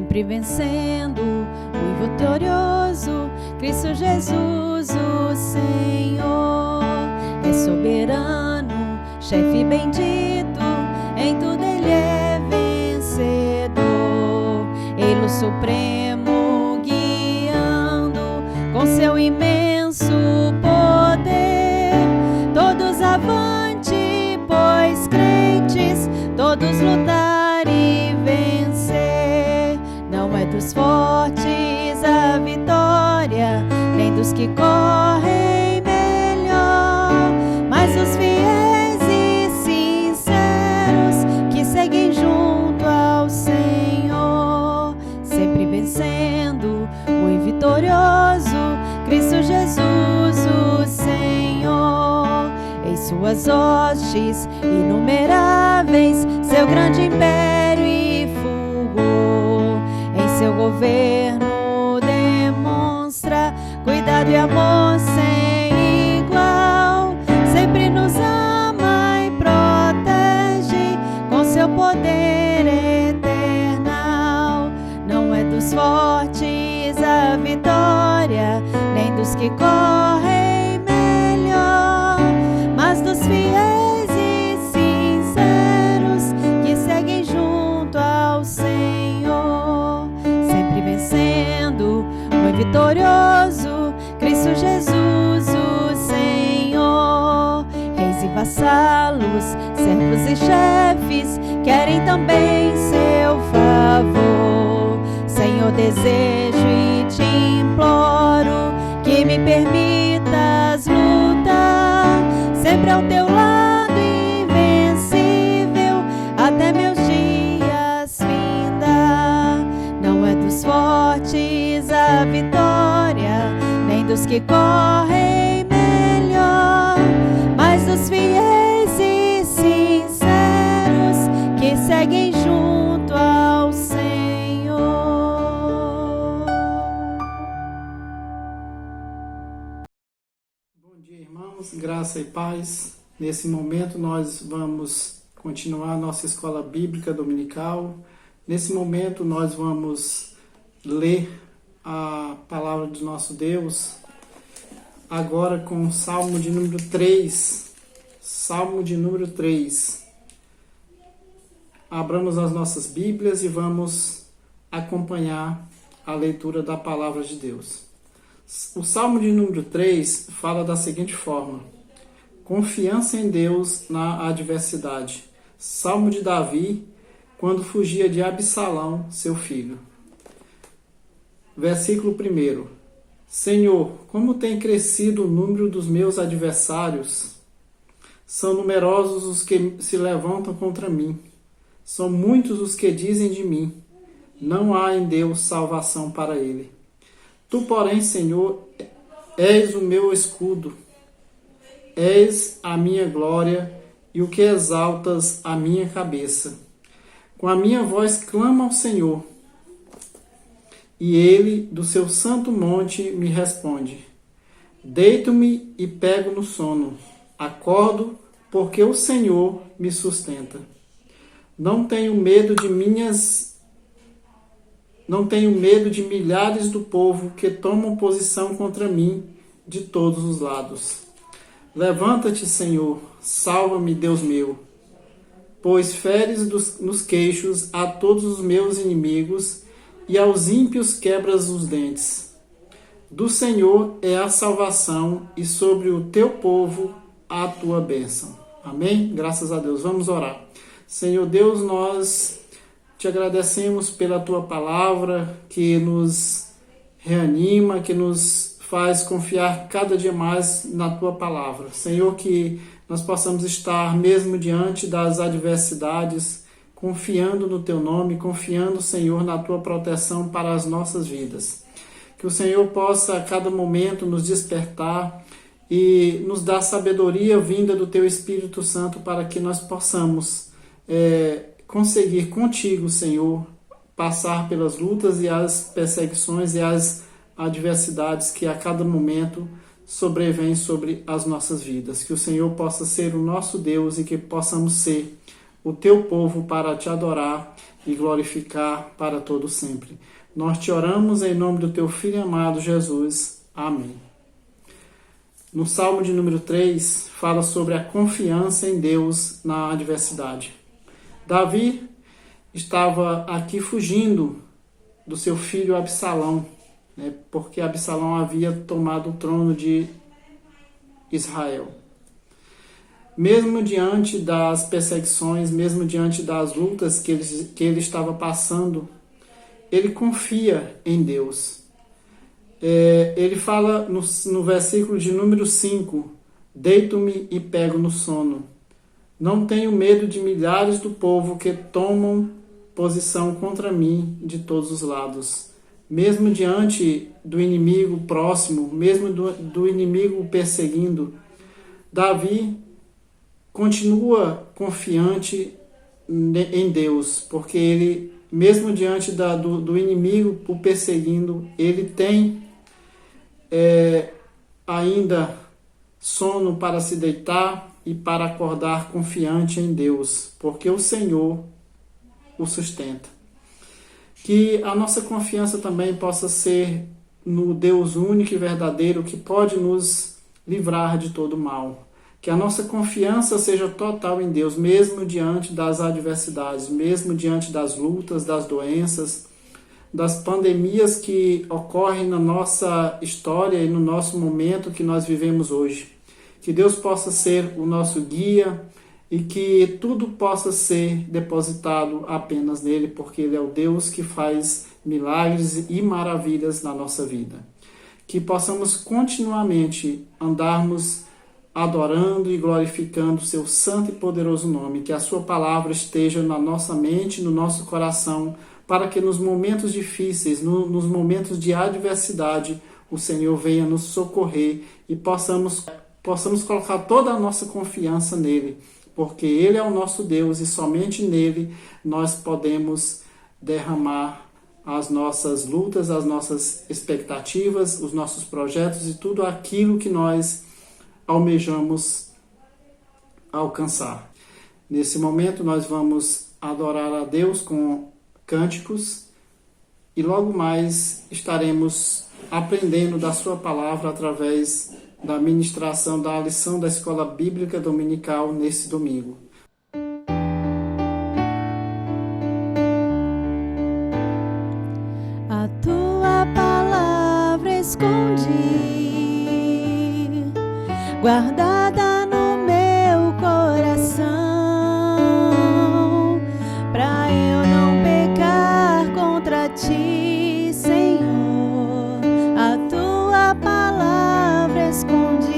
sempre vencendo, o vitorioso, Cristo Jesus, o Senhor. É soberano, chefe bendito, em tudo Ele é vencedor. Ele o supremo, guiando com seu imenso poder. Todos avante, pois crentes, todos lutar e vencer. Não é dos fortes a vitória, nem dos que correm melhor, mas dos fiéis e sinceros que seguem junto ao Senhor. Sempre vencendo, muito vitorioso, Cristo Jesus, o Senhor. Em suas hostes inumeráveis, seu grande império e fulgor. Em seu governo demonstra cuidado e amor sem igual. Sempre nos ama e protege com seu poder eternal. Não é dos fortes a vitória, nem dos que correm melhor, mas dos fiéis e sinceros que seguem junto ao Senhor. Sempre vencendo, muito vitorioso, Cristo Jesus, o Senhor. Reis e vassalos, servos e chefes querem também seu favor. Senhor, desejo e te imploro que me permitas lutar sempre ao teu lado, invencível, até meus dias findar. Não é dos fortes a vitória, nem dos que correm melhor, mas dos fiéis e sinceros que seguem junto ao Senhor. Bom dia, irmãos, graça e paz. Nesse momento nós vamos continuar nossa escola bíblica dominical. Nesse momento nós vamos ler a palavra do nosso Deus, agora com o Salmo de número 3. Salmo de número 3. Abramos as nossas Bíblias e vamos acompanhar a leitura da palavra de Deus. O Salmo de número 3 fala da seguinte forma: confiança em Deus na adversidade. Salmo de Davi, quando fugia de Absalão, seu filho. Versículo 1. Senhor, como tem crescido o número dos meus adversários. São numerosos os que se levantam contra mim. São muitos os que dizem de mim: não há em Deus salvação para ele. Tu, porém, Senhor, és o meu escudo, és a minha glória e o que exaltas a minha cabeça. Com a minha voz clamo ao Senhor, e ele, do seu santo monte, me responde. Deito-me e pego no sono, acordo, porque o Senhor me sustenta. Não tenho medo de milhares do povo que tomam posição contra mim de todos os lados. Levanta-te, Senhor, salva-me, Deus meu, pois feres nos queixos a todos os meus inimigos e aos ímpios quebras os dentes. Do Senhor é a salvação e sobre o teu povo a tua bênção. Amém? Graças a Deus. Vamos orar. Senhor Deus, nós te agradecemos pela tua palavra que nos reanima, que nos faz confiar cada dia mais na tua palavra. Senhor, que nós possamos estar mesmo diante das adversidades, confiando no teu nome, confiando, Senhor, na tua proteção para as nossas vidas. Que o Senhor possa a cada momento nos despertar e nos dar sabedoria vinda do teu Espírito Santo para que nós possamos conseguir contigo, Senhor, passar pelas lutas e as perseguições e as adversidades que a cada momento sobrevêm sobre as nossas vidas. Que o Senhor possa ser o nosso Deus e que possamos ser o teu povo para te adorar e glorificar para todo sempre. Nós te oramos em nome do teu Filho amado Jesus. Amém. No Salmo de número 3, fala sobre a confiança em Deus na adversidade. Davi estava aqui fugindo do seu filho Absalão, porque Absalão havia tomado o trono de Israel. Mesmo diante das perseguições, mesmo diante das lutas que ele estava passando, ele confia em Deus. Ele fala no versículo de número 5, deito-me e pego no sono. Não tenho medo de milhares do povo que tomam posição contra mim de todos os lados. Mesmo diante do inimigo próximo, mesmo do inimigo perseguindo, Davi continua confiante em Deus, porque ele, mesmo diante do inimigo o perseguindo, ele tem ainda sono para se deitar e para acordar confiante em Deus, porque o Senhor o sustenta. Que a nossa confiança também possa ser no Deus único e verdadeiro que pode nos livrar de todo mal. Que a nossa confiança seja total em Deus, mesmo diante das adversidades, mesmo diante das lutas, das doenças, das pandemias que ocorrem na nossa história e no nosso momento que nós vivemos hoje. Que Deus possa ser o nosso guia e que tudo possa ser depositado apenas nele, porque Ele é o Deus que faz milagres e maravilhas na nossa vida. Que possamos continuamente andarmos adorando e glorificando o seu santo e poderoso nome, que a sua palavra esteja na nossa mente, no nosso coração, para que nos momentos difíceis, nos momentos de adversidade, o Senhor venha nos socorrer e possamos colocar toda a nossa confiança nele, porque Ele é o nosso Deus e somente nele nós podemos derramar as nossas lutas, as nossas expectativas, os nossos projetos e tudo aquilo que nós almejamos alcançar. Nesse momento nós vamos adorar a Deus com cânticos e logo mais estaremos aprendendo da sua palavra através da ministração da lição da Escola Bíblica Dominical nesse domingo. A tua palavra escondi, guardada no meu coração, pra eu não pecar contra ti, Senhor. A tua palavra escondi,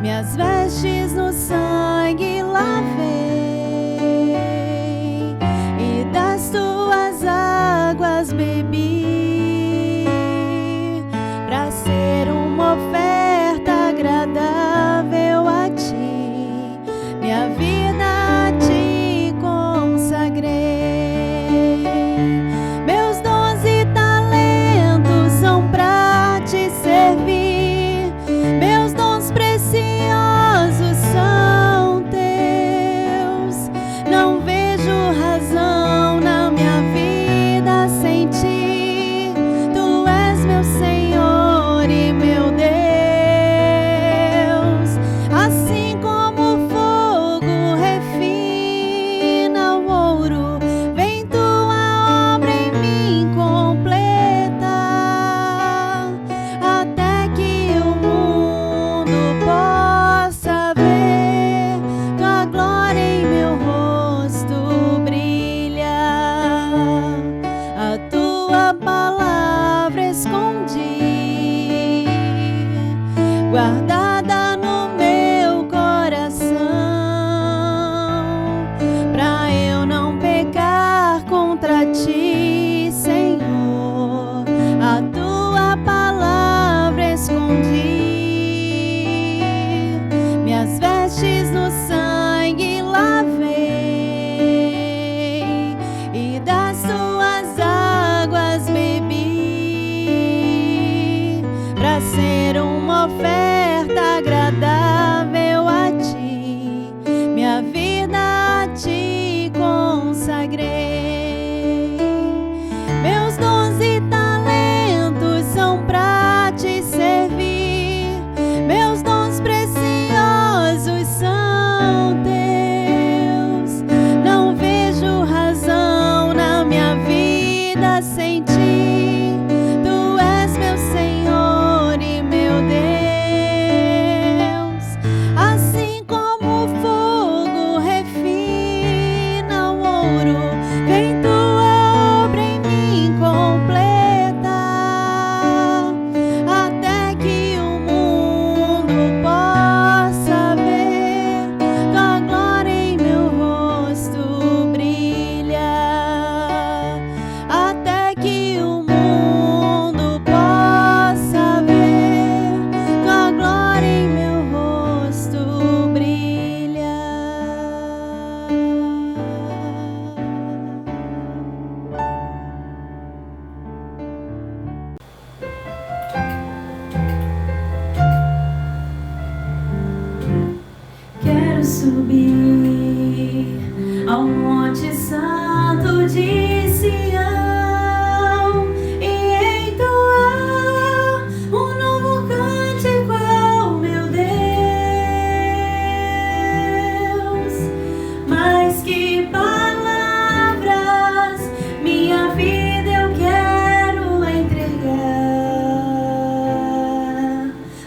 minhas vestes no sangue lavei e das tuas águas bebi, pra ser uma oferta agradável a ti, minha vida a ti consagrei. Meus dons e talentos são pra te servir, meus dons preciosos são teus. Não vejo razão na minha vida sem ti, tu és meu Senhor e meu Deus. Assim como o fogo subir ao Monte Santo de Sião e entoar um novo cântico ao meu Deus. Mais que palavras, minha vida eu quero entregar.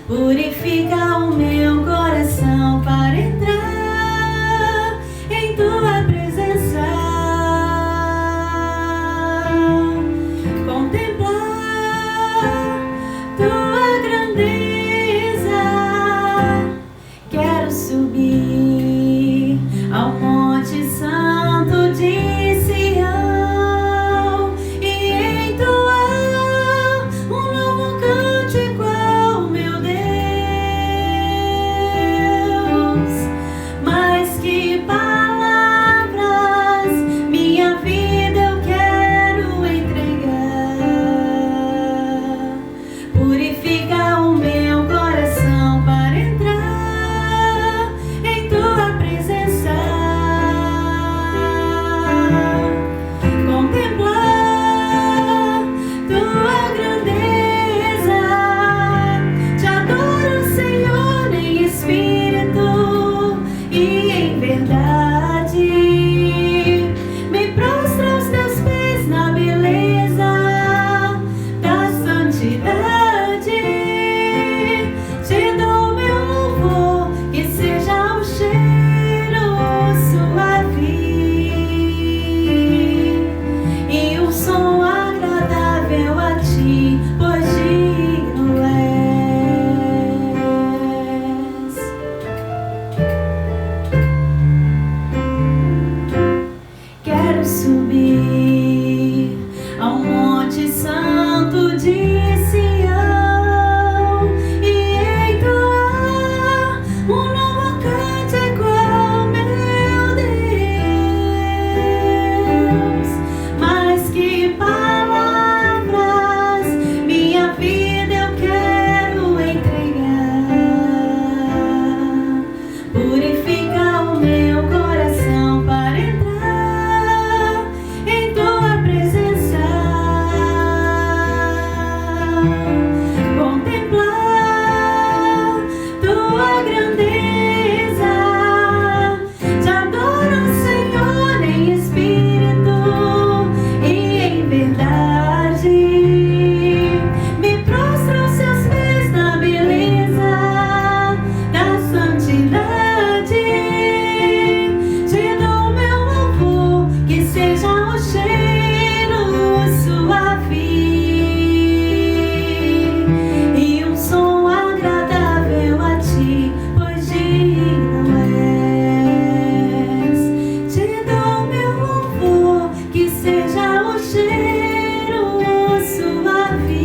Purifica o meu coração para entrar em tua presença, contemplar tua grandeza. Quero subir ao Monte Santo de Sião e entoar um novo cântico ao meu Deus. Mais que palavras, minha vida eu quero entregar. Purifica o meu coração para entrar em tua presença, contemplar tua grandeza. Te adoro, Senhor, em espírito e em verdade. Me prostro aos teus pés na beleza da santidade. Te dou meu louvor, que seja um cheiro suave e um som agradável a ti, pois digno és. Quero subir ao Monte Santo de Sião e entoar um novo cântico ao meu Deus. Mais que palavras, minha vida eu quero entregar. Purifica o meu coração para entrar em tua presença, contemplar tua grandeza. Te adoro, Senhor, em espírito e em verdade. Me prostro aos seus pés na beleza da santidade. Te dou meu louvor, que seja um cheiro suave e um som agradável a ti, pois digno és. Te dou meu louvor, que seja um cheiro suave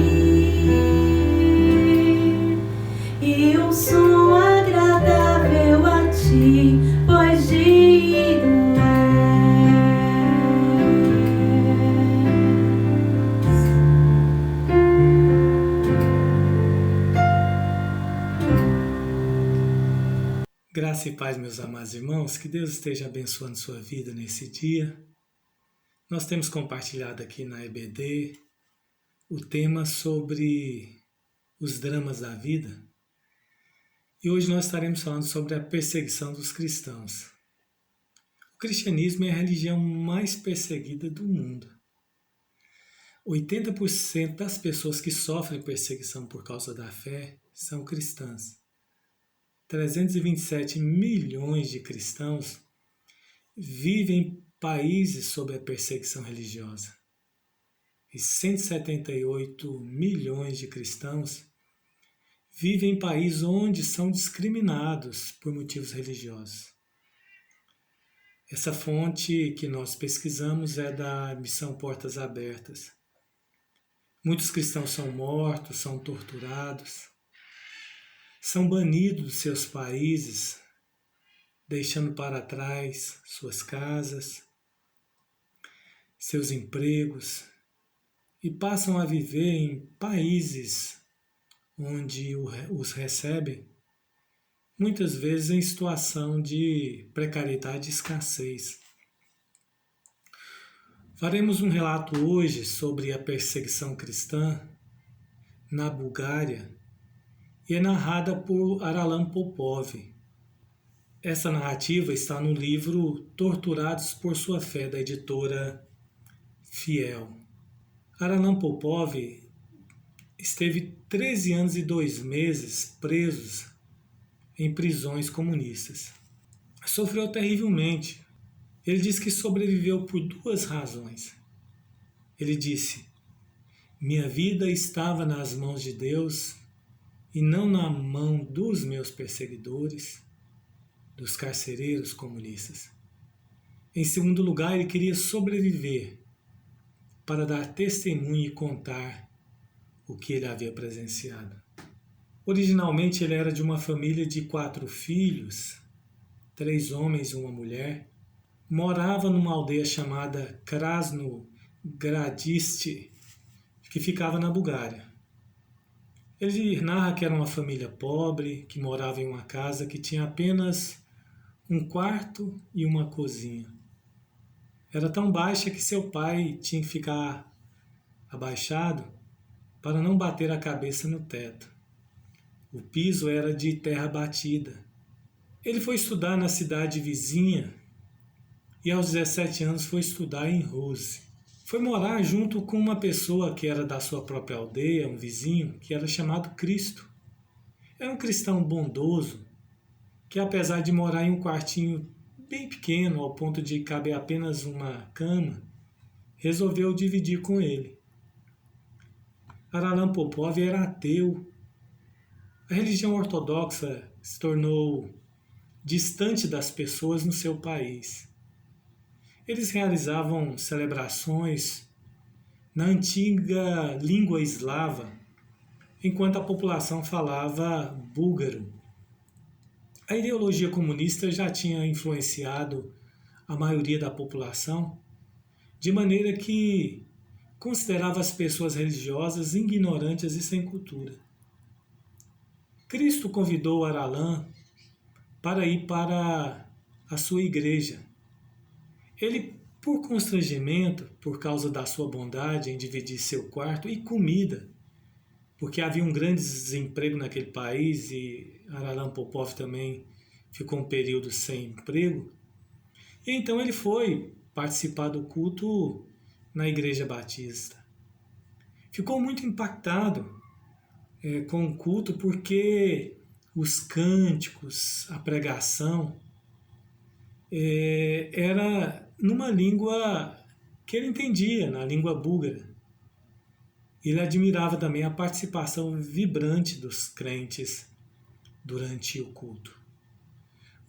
e um som agradável a ti, pois digno és. Graça e paz, meus amados irmãos, que Deus esteja abençoando sua vida nesse dia. Nós temos compartilhado aqui na EBD o tema sobre os dramas da vida e hoje nós estaremos falando sobre a perseguição dos cristãos. O cristianismo é a religião mais perseguida do mundo. 80% das pessoas que sofrem perseguição por causa da fé são cristãs. 327 milhões de cristãos vivem em países sob a perseguição religiosa. E 178 milhões de cristãos vivem em países onde são discriminados por motivos religiosos. Essa fonte que nós pesquisamos é da Missão Portas Abertas. Muitos cristãos são mortos, são torturados, são banidos dos seus países, deixando para trás suas casas, seus empregos, e passam a viver em países onde os recebem muitas vezes em situação de precariedade e escassez. Faremos um relato hoje sobre a perseguição cristã na Bulgária e é narrada por Aralan Popov. Essa narrativa está no livro Torturados por Sua Fé, da editora Fiel. Aralan Popov esteve 13 anos e 2 meses presos em prisões comunistas. Sofreu terrivelmente. Ele diz que sobreviveu por 2 razões. Ele disse: minha vida estava nas mãos de Deus e não na mão dos meus perseguidores, dos carcereiros comunistas. Em segundo lugar, ele queria sobreviver para dar testemunho e contar o que ele havia presenciado. Originalmente ele era de uma família de 4 filhos, 3 homens e uma mulher. Morava numa aldeia chamada Krasnogradiste, que ficava na Bulgária. Ele narra que era uma família pobre, que morava em uma casa que tinha apenas um quarto e uma cozinha. Era tão baixa que seu pai tinha que ficar abaixado para não bater a cabeça no teto. O piso era de terra batida. Ele foi estudar na cidade vizinha e aos 17 anos foi estudar em Ruse. Foi morar junto com uma pessoa que era da sua própria aldeia, um vizinho, que era chamado Cristo. Era um cristão bondoso, que apesar de morar em um quartinho bem pequeno, ao ponto de caber apenas uma cama, resolveu dividir com ele. Aralan Popov era ateu. A religião ortodoxa se tornou distante das pessoas no seu país. Eles realizavam celebrações na antiga língua eslava, enquanto a população falava búlgaro. A ideologia comunista já tinha influenciado a maioria da população, de maneira que considerava as pessoas religiosas ignorantes e sem cultura. Cristo convidou Aralan para ir para a sua igreja. Ele, por constrangimento, por causa da sua bondade em dividir seu quarto e comida, porque havia um grande desemprego naquele país e Aralan Popov também ficou um período sem emprego, e então ele foi participar do culto na Igreja Batista. Ficou muito impactado com o culto porque os cânticos, a pregação, era numa língua que ele entendia, na língua búlgara. Ele admirava também a participação vibrante dos crentes durante o culto.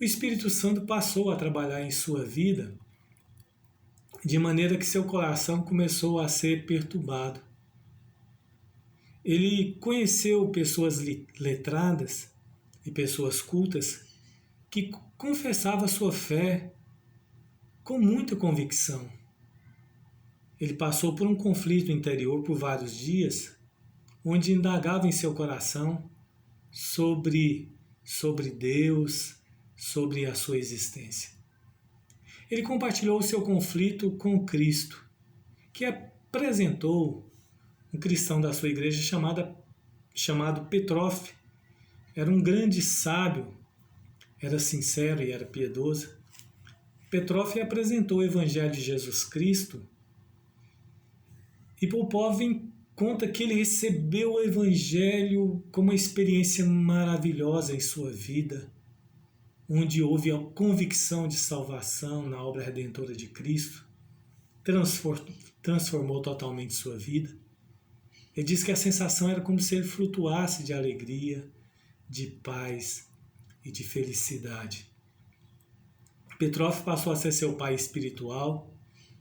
O Espírito Santo passou a trabalhar em sua vida de maneira que seu coração começou a ser perturbado. Ele conheceu pessoas letradas e pessoas cultas que confessavam sua fé com muita convicção. Ele passou por um conflito interior por vários dias, onde indagava em seu coração sobre Deus, sobre a sua existência. Ele compartilhou o seu conflito com Cristo, que apresentou um cristão da sua igreja chamado Petrov. Era um grande sábio, era sincero e era piedoso. Petrov apresentou o Evangelho de Jesus Cristo e Popov conta que ele recebeu o Evangelho como uma experiência maravilhosa em sua vida, onde houve a convicção de salvação na obra redentora de Cristo, transformou totalmente sua vida. Ele diz que a sensação era como se ele flutuasse de alegria, de paz e de felicidade. Petrov passou a ser seu pai espiritual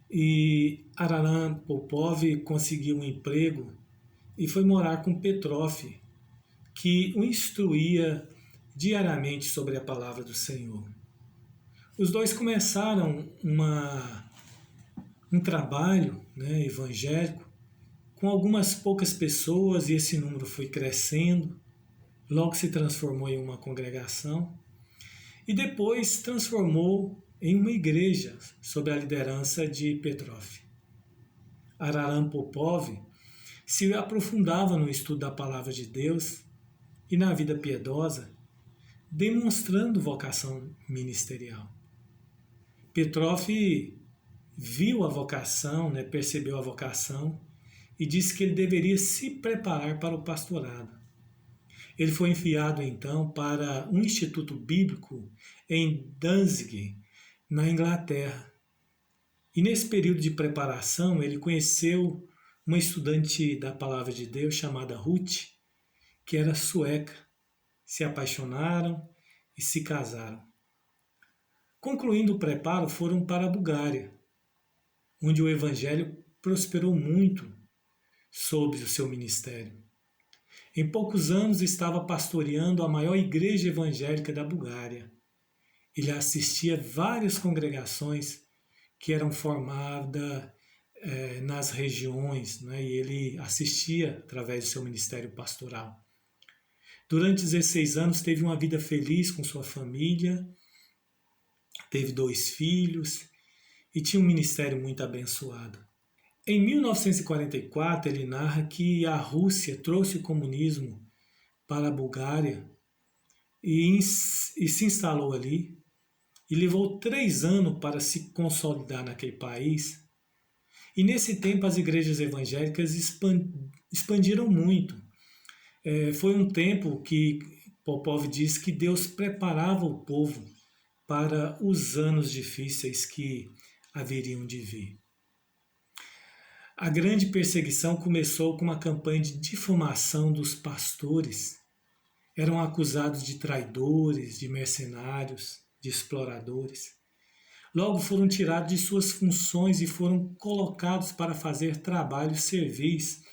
e Aralan Popov conseguiu um emprego e foi morar com Petrov, que o instruía diariamente sobre a palavra do Senhor. Os dois começaram um trabalho evangélico com algumas poucas pessoas e esse número foi crescendo, logo se transformou em uma congregação. e depois transformou em uma igreja sob a liderança de Petrov. Araran Popov se aprofundava no estudo da palavra de Deus e na vida piedosa, demonstrando vocação ministerial. Petrov viu a vocação, percebeu a vocação e disse que ele deveria se preparar para o pastorado. Ele foi enviado então para um instituto bíblico em Danzig, na Inglaterra. E nesse período de preparação ele conheceu uma estudante da palavra de Deus chamada Ruth, que era sueca. Se apaixonaram e se casaram. Concluindo o preparo, foram para a Bulgária, onde o evangelho prosperou muito sob o seu ministério. Em poucos anos estava pastoreando a maior igreja evangélica da Bulgária. Ele assistia a várias congregações que eram formadas nas regiões, e ele assistia através do seu ministério pastoral. Durante 16 anos teve uma vida feliz com sua família, teve 2 filhos e tinha um ministério muito abençoado. Em 1944, ele narra que a Rússia trouxe o comunismo para a Bulgária e se instalou ali, e levou 3 anos para se consolidar naquele país. E nesse tempo as igrejas evangélicas expandiram muito. Foi um tempo que Popov diz que Deus preparava o povo para os anos difíceis que haveriam de vir. A grande perseguição começou com uma campanha de difamação dos pastores. Eram acusados de traidores, de mercenários, de exploradores. Logo foram tirados de suas funções e foram colocados para fazer trabalhos servis,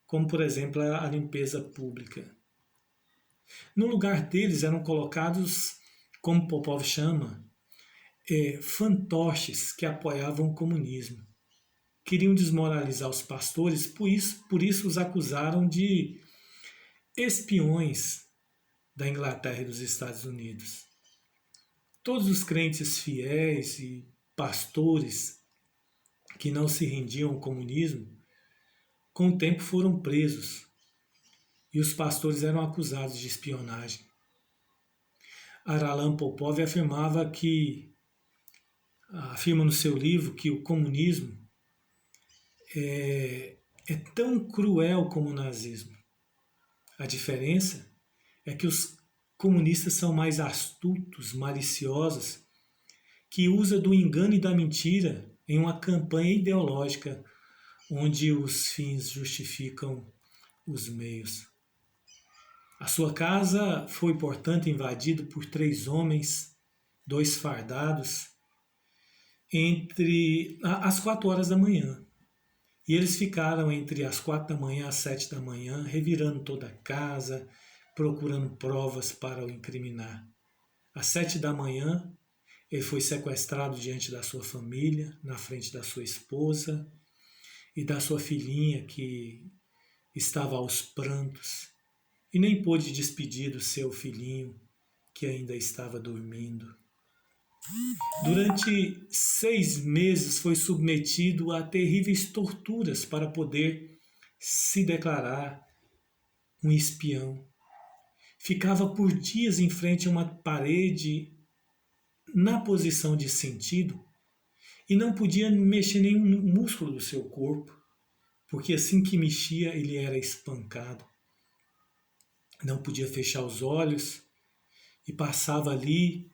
como por exemplo a limpeza pública. No lugar deles eram colocados, como Popov chama, fantoches que apoiavam o comunismo. Queriam desmoralizar os pastores, por isso os acusaram de espiões da Inglaterra e dos Estados Unidos. Todos os crentes fiéis e pastores que não se rendiam ao comunismo, com o tempo foram presos e os pastores eram acusados de espionagem. Aralan Popov afirma no seu livro que o comunismo é tão cruel como o nazismo. A diferença é que os comunistas são mais astutos, maliciosos, que usam do engano e da mentira em uma campanha ideológica onde os fins justificam os meios. A sua casa foi, portanto, invadida por 3 homens, 2 fardados, entre as 4 horas da manhã. E eles ficaram entre as 4 da manhã às 7 da manhã, revirando toda a casa, procurando provas para o incriminar. Às 7 da manhã, ele foi sequestrado diante da sua família, na frente da sua esposa e da sua filhinha, que estava aos prantos, e nem pôde despedir do seu filhinho, que ainda estava dormindo. Durante 6 meses foi submetido a terríveis torturas para poder se declarar um espião. Ficava por dias em frente a uma parede na posição de sentido e não podia mexer nenhum músculo do seu corpo, porque assim que mexia ele era espancado. Não podia fechar os olhos e passava ali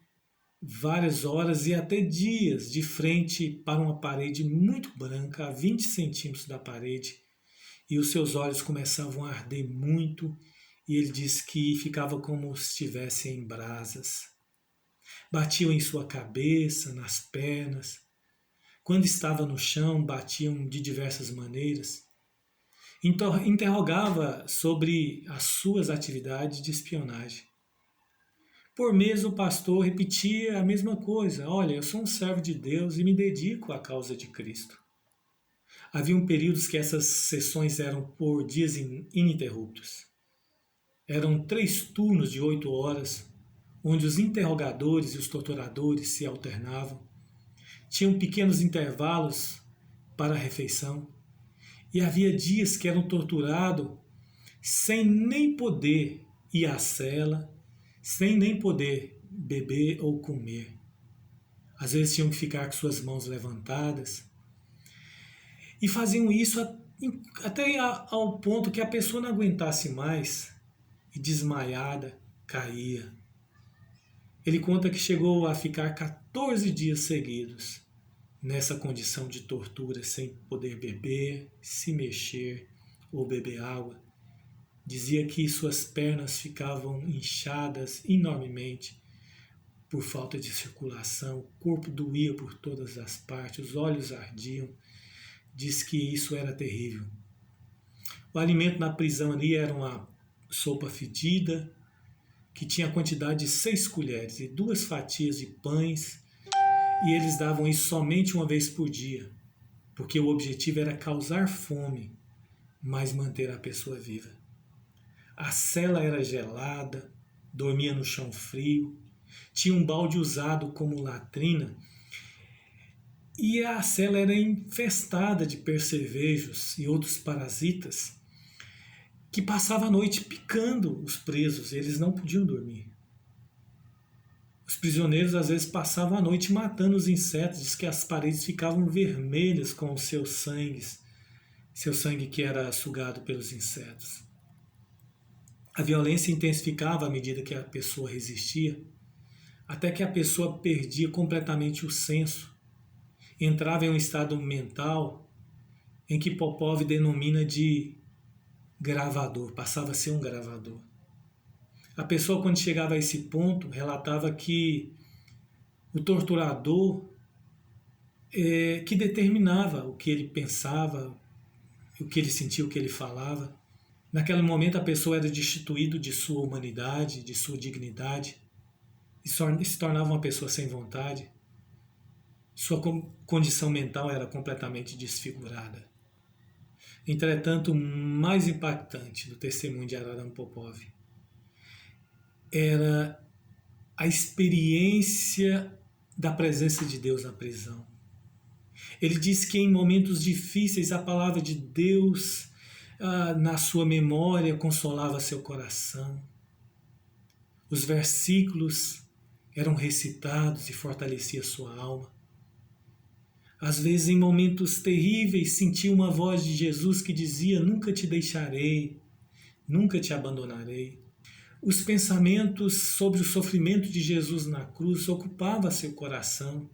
várias horas e até dias de frente para uma parede muito branca, a 20 centímetros da parede, e os seus olhos começavam a arder muito, e ele disse que ficava como se estivesse em brasas. Batiam em sua cabeça, nas pernas. Quando estava no chão, batiam de diversas maneiras. Interrogava sobre as suas atividades de espionagem. Por mês o pastor repetia a mesma coisa: olha, eu sou um servo de Deus e me dedico à causa de Cristo. Haviam períodos que essas sessões eram por dias ininterruptos. Eram 3 turnos de 8 horas, onde os interrogadores e os torturadores se alternavam. Tinham pequenos intervalos para a refeição. E havia dias que eram torturados sem nem poder ir à cela, sem nem poder beber ou comer. Às vezes tinham que ficar com suas mãos levantadas. E faziam isso até ao ponto que a pessoa não aguentasse mais e desmaiada caía. Ele conta que chegou a ficar 14 dias seguidos nessa condição de tortura, sem poder beber, se mexer ou beber água. Dizia que suas pernas ficavam inchadas enormemente por falta de circulação, o corpo doía por todas as partes, os olhos ardiam. Diz que isso era terrível. O alimento na prisão ali era uma sopa fedida, que tinha a quantidade de 6 colheres e 2 fatias de pães, e eles davam isso somente uma vez por dia, porque o objetivo era causar fome, mas manter a pessoa viva. A cela era gelada, dormia no chão frio, tinha um balde usado como latrina, e a cela era infestada de percevejos e outros parasitas que passavam a noite picando os presos, e eles não podiam dormir. Os prisioneiros às vezes passavam a noite matando os insetos, diz que as paredes ficavam vermelhas com o seu sangue que era sugado pelos insetos. A violência intensificava à medida que a pessoa resistia, até que a pessoa perdia completamente o senso, entrava em um estado mental em que Popov denomina de gravador, passava a ser um gravador. A pessoa, quando chegava a esse ponto, relatava que o torturador que determinava o que ele pensava, o que ele sentia, o que ele falava. Naquele momento a pessoa era destituída de sua humanidade, de sua dignidade, e se tornava uma pessoa sem vontade. Sua condição mental era completamente desfigurada. Entretanto, o mais impactante do testemunho de Araram Popov era a experiência da presença de Deus na prisão. Ele diz que em momentos difíceis a palavra de Deus na sua memória consolava seu coração. Os versículos eram recitados e fortalecia sua alma. Às vezes, em momentos terríveis, sentia uma voz de Jesus que dizia: nunca te deixarei, nunca te abandonarei. Os pensamentos sobre o sofrimento de Jesus na cruz ocupavam seu coração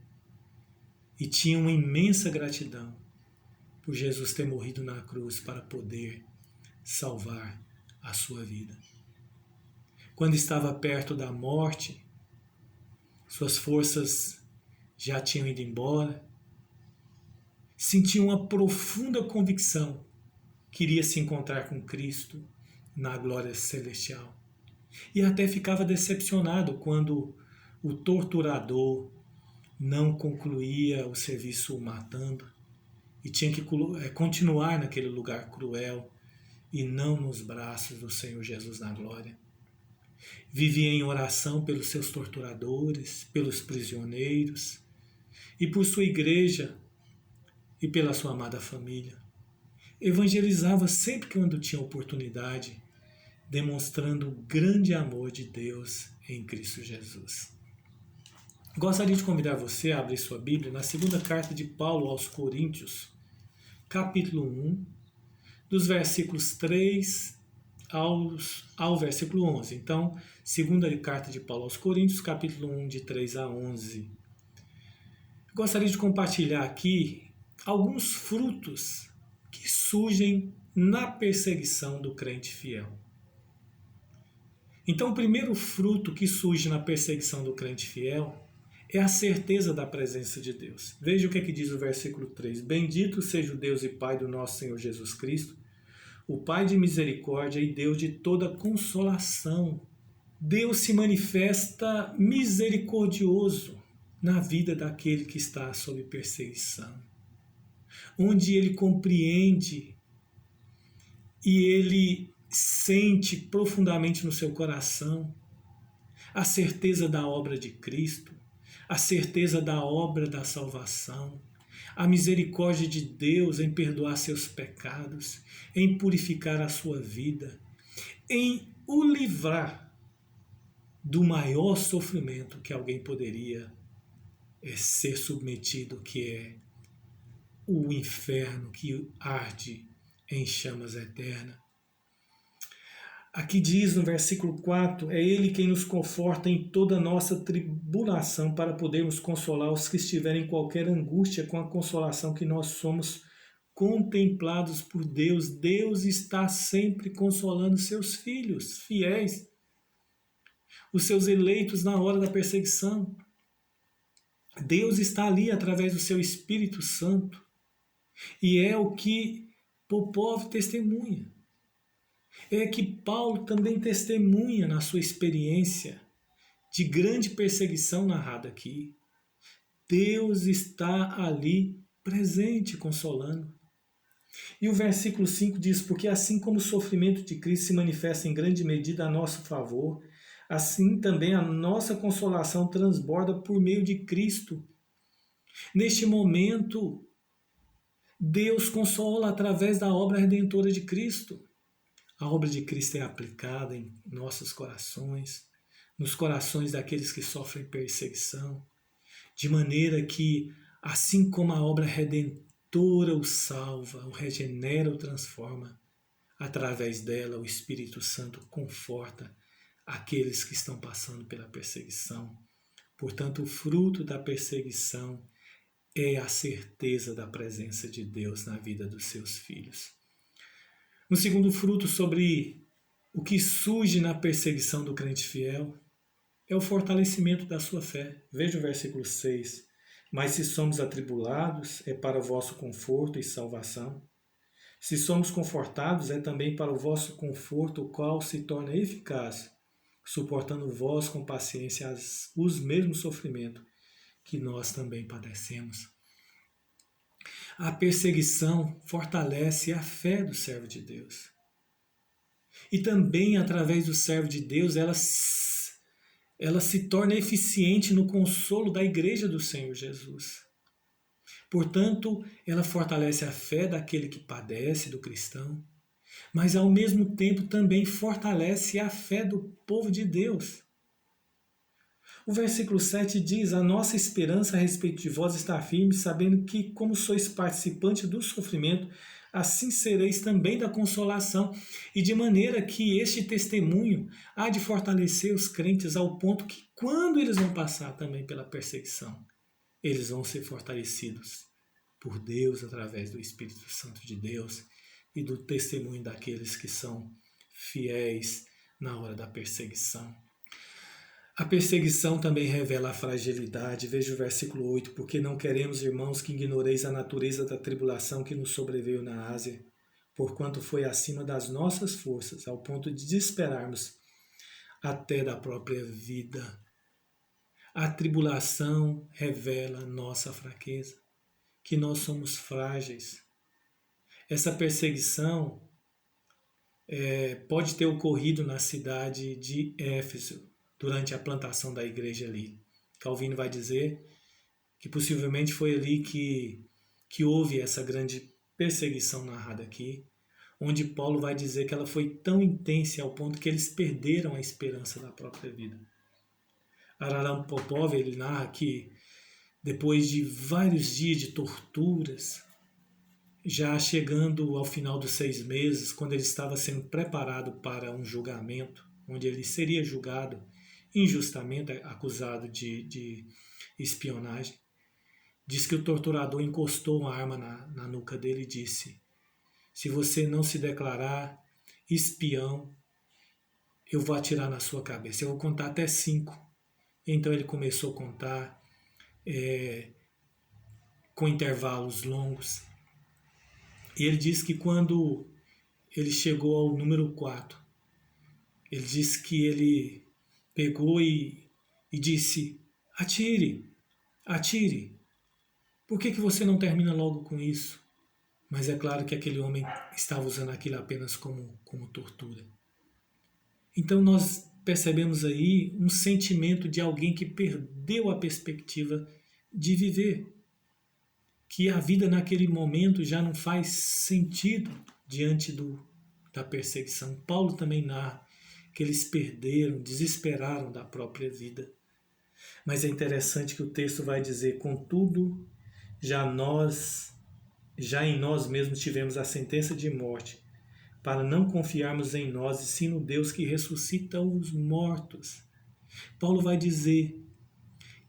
e tinha uma imensa gratidão por Jesus ter morrido na cruz para poder salvar a sua vida. Quando estava perto da morte, suas forças já tinham ido embora, sentia uma profunda convicção que iria se encontrar com Cristo na glória celestial. E até ficava decepcionado quando o torturador não concluía o serviço o matando e tinha que continuar naquele lugar cruel e não nos braços do Senhor Jesus na glória. Vivia em oração pelos seus torturadores, pelos prisioneiros e por sua igreja e pela sua amada família. Evangelizava sempre quando tinha oportunidade, demonstrando o grande amor de Deus em Cristo Jesus. Gostaria de convidar você a abrir sua Bíblia na segunda carta de Paulo aos Coríntios, capítulo 1, dos versículos 3 ao versículo 11. Então, segunda carta de Paulo aos Coríntios, capítulo 1, de 3 a 11. Gostaria de compartilhar aqui alguns frutos que surgem na perseguição do crente fiel. Então, o primeiro fruto que surge na perseguição do crente fiel é a certeza da presença de Deus. Veja o que é que diz o versículo 3. Bendito seja o Deus e Pai do nosso Senhor Jesus Cristo, o Pai de misericórdia e Deus de toda consolação. Deus se manifesta misericordioso na vida daquele que está sob perseguição, onde ele compreende e ele sente profundamente no seu coração a certeza da obra de Cristo, a certeza da obra da salvação, a misericórdia de Deus em perdoar seus pecados, em purificar a sua vida, em o livrar do maior sofrimento que alguém poderia ser submetido, que é o inferno que arde em chamas eternas. Aqui diz no versículo 4, é Ele quem nos conforta em toda a nossa tribulação para podermos consolar os que estiverem em qualquer angústia com a consolação que nós somos contemplados por Deus. Deus está sempre consolando seus filhos fiéis, os seus eleitos na hora da perseguição. Deus está ali através do seu Espírito Santo e é o que Popov testemunha. É que Paulo também testemunha na sua experiência de grande perseguição narrada aqui. Deus está ali presente, consolando. E o versículo 5 diz, porque assim como o sofrimento de Cristo se manifesta em grande medida a nosso favor, assim também a nossa consolação transborda por meio de Cristo. Neste momento, Deus consola através da obra redentora de Cristo. A obra de Cristo é aplicada em nossos corações, nos corações daqueles que sofrem perseguição, de maneira que, assim como a obra redentora o salva, o regenera, o transforma, através dela o Espírito Santo conforta aqueles que estão passando pela perseguição. Portanto, o fruto da perseguição é a certeza da presença de Deus na vida dos seus filhos. Um segundo fruto sobre o que surge na perseguição do crente fiel é o fortalecimento da sua fé. Veja o versículo 6. Mas se somos atribulados, é para o vosso conforto e salvação. Se somos confortados, é também para o vosso conforto, o qual se torna eficaz, suportando vós com paciência os mesmos sofrimentos que nós também padecemos. A perseguição fortalece a fé do servo de Deus. E também, através do servo de Deus, ela se torna eficiente no consolo da igreja do Senhor Jesus. Portanto, ela fortalece a fé daquele que padece, do cristão, mas ao mesmo tempo também fortalece a fé do povo de Deus. O versículo 7 diz, a nossa esperança a respeito de vós está firme, sabendo que, como sois participantes do sofrimento, assim sereis também da consolação, e de maneira que este testemunho há de fortalecer os crentes ao ponto que, quando eles vão passar também pela perseguição, eles vão ser fortalecidos por Deus, através do Espírito Santo de Deus e do testemunho daqueles que são fiéis na hora da perseguição. A perseguição também revela a fragilidade. Veja o versículo 8. Porque não queremos, irmãos, que ignoreis a natureza da tribulação que nos sobreveio na Ásia, porquanto foi acima das nossas forças, ao ponto de desesperarmos até da própria vida. A tribulação revela nossa fraqueza, que nós somos frágeis. Essa perseguição pode ter ocorrido na cidade de Éfeso, durante a plantação da igreja ali. Calvino vai dizer que possivelmente foi ali que houve essa grande perseguição narrada aqui, onde Paulo vai dizer que ela foi tão intensa ao ponto que eles perderam a esperança da própria vida. Araram Popov, ele narra que depois de vários dias de torturas, já chegando ao final dos 6 meses, quando ele estava sendo preparado para um julgamento, onde ele seria julgado injustamente, acusado de espionagem, diz que o torturador encostou uma arma na nuca dele e disse, se você não se declarar espião, eu vou atirar na sua cabeça, eu vou contar até 5. Então ele começou a contar com intervalos longos, e ele diz que quando ele chegou ao número 4, ele disse que ele pegou e disse, atire, atire. Por que você não termina logo com isso? Mas é claro que aquele homem estava usando aquilo apenas como tortura. Então nós percebemos aí um sentimento de alguém que perdeu a perspectiva de viver, que a vida naquele momento já não faz sentido diante da perseguição. Paulo também narra que eles perderam, desesperaram da própria vida. Mas é interessante que o texto vai dizer: contudo, já em nós mesmos tivemos a sentença de morte, para não confiarmos em nós, e sim no Deus que ressuscita os mortos. Paulo vai dizer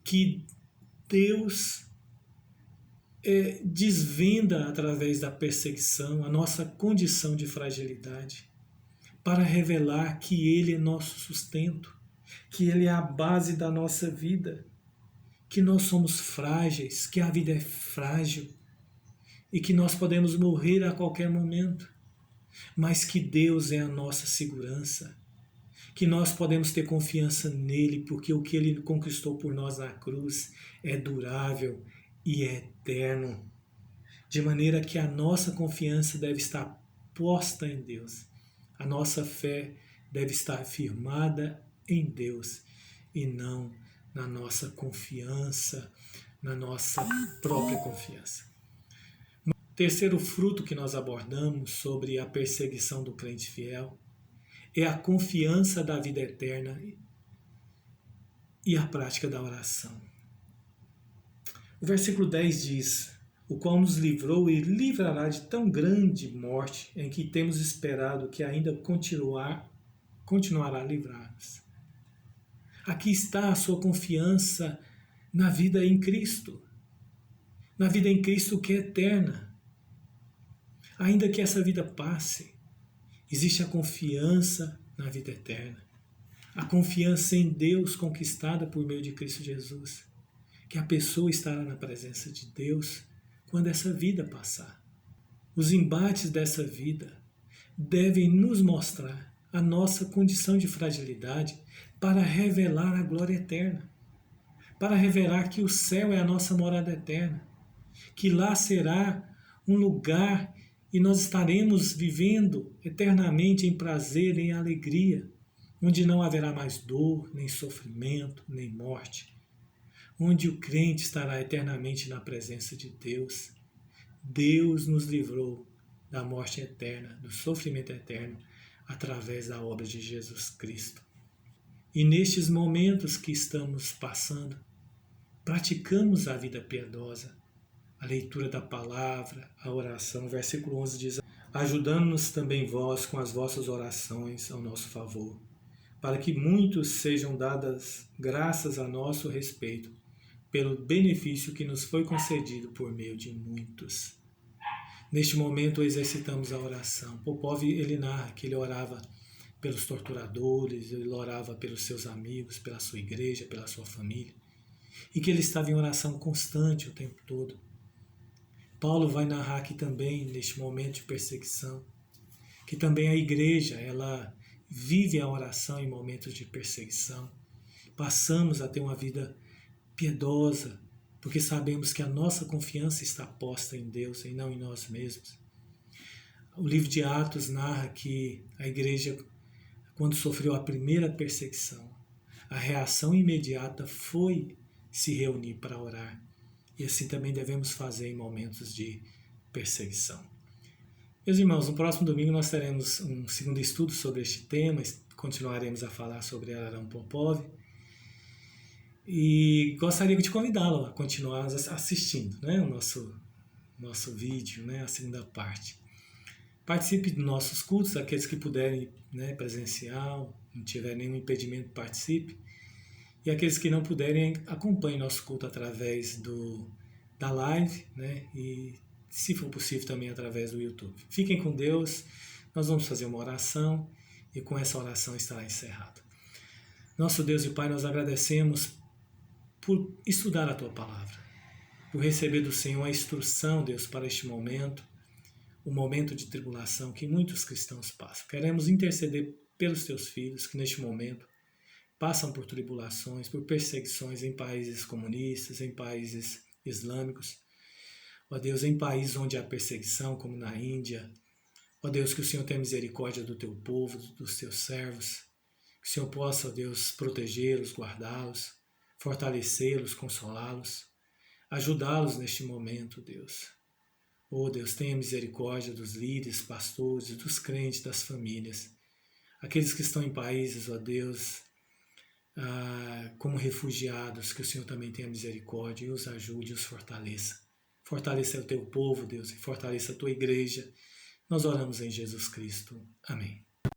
que Deus desvenda através da perseguição a nossa condição de fragilidade, para revelar que Ele é nosso sustento, que Ele é a base da nossa vida, que nós somos frágeis, que a vida é frágil e que nós podemos morrer a qualquer momento, mas que Deus é a nossa segurança, que nós podemos ter confiança nele, porque o que Ele conquistou por nós na cruz é durável e é eterno, de maneira que a nossa confiança deve estar posta em Deus, a nossa fé deve estar firmada em Deus e não na nossa confiança, na nossa própria confiança. O terceiro fruto que nós abordamos sobre a perseguição do crente fiel é a confiança da vida eterna e a prática da oração. O versículo 10 diz: o qual nos livrou e livrará de tão grande morte, em que temos esperado que ainda continuará a livrar-nos. Aqui está a sua confiança na vida em Cristo, na vida em Cristo que é eterna. Ainda que essa vida passe, existe a confiança na vida eterna, a confiança em Deus conquistada por meio de Cristo Jesus, que a pessoa estará na presença de Deus quando essa vida passar. Os embates dessa vida devem nos mostrar a nossa condição de fragilidade para revelar a glória eterna, para revelar que o céu é a nossa morada eterna, que lá será um lugar e nós estaremos vivendo eternamente em prazer, em alegria, onde não haverá mais dor, nem sofrimento, nem morte, onde o crente estará eternamente na presença de Deus. Deus nos livrou da morte eterna, do sofrimento eterno, através da obra de Jesus Cristo. E nestes momentos que estamos passando, praticamos a vida piedosa, a leitura da palavra, a oração. O versículo 11 diz: ajudando-nos também vós com as vossas orações ao nosso favor, para que muitos sejam dadas graças a nosso respeito, pelo benefício que nos foi concedido por meio de muitos. Neste momento exercitamos a oração. Popov, ele narra que ele orava pelos torturadores, ele orava pelos seus amigos, pela sua igreja, pela sua família, e que ele estava em oração constante o tempo todo. Paulo vai narrar aqui também, neste momento de perseguição, que também a igreja, ela vive a oração em momentos de perseguição. Passamos a ter uma vida piedosa, porque sabemos que a nossa confiança está posta em Deus e não em nós mesmos. O livro de Atos narra que a igreja, quando sofreu a primeira perseguição, a reação imediata foi se reunir para orar. E assim também devemos fazer em momentos de perseguição. Meus irmãos, no próximo domingo nós teremos um segundo estudo sobre este tema, continuaremos a falar sobre Araram Popov, e gostaria de convidá-lo a continuar assistindo, né, o nosso vídeo, né, a segunda parte. Participe dos nossos cultos, aqueles que puderem, né, presencial, não tiver nenhum impedimento, participe. E aqueles que não puderem, acompanhem nosso culto através da live, né? E, se for possível, também através do YouTube. Fiquem com Deus, nós vamos fazer uma oração e com essa oração estará encerrado. Nosso Deus e Pai, nós agradecemos por estudar a Tua Palavra, por receber do Senhor a instrução, Deus, para este momento, o momento de tribulação que muitos cristãos passam. Queremos interceder pelos Teus filhos que neste momento passam por tribulações, por perseguições em países comunistas, em países islâmicos. Ó Deus, em países onde há perseguição, como na Índia. Ó Deus, que o Senhor tenha misericórdia do Teu povo, dos Teus servos. Que o Senhor possa, ó Deus, protegê-los, guardá-los, fortalecê-los, consolá-los, ajudá-los neste momento, Deus. Ó Deus, tenha misericórdia dos líderes, pastores, dos crentes, das famílias. Aqueles que estão em países, ó Deus, como refugiados, que o Senhor também tenha misericórdia e os ajude e os fortaleça. Fortaleça o teu povo, Deus, e fortaleça a tua igreja. Nós oramos em Jesus Cristo. Amém.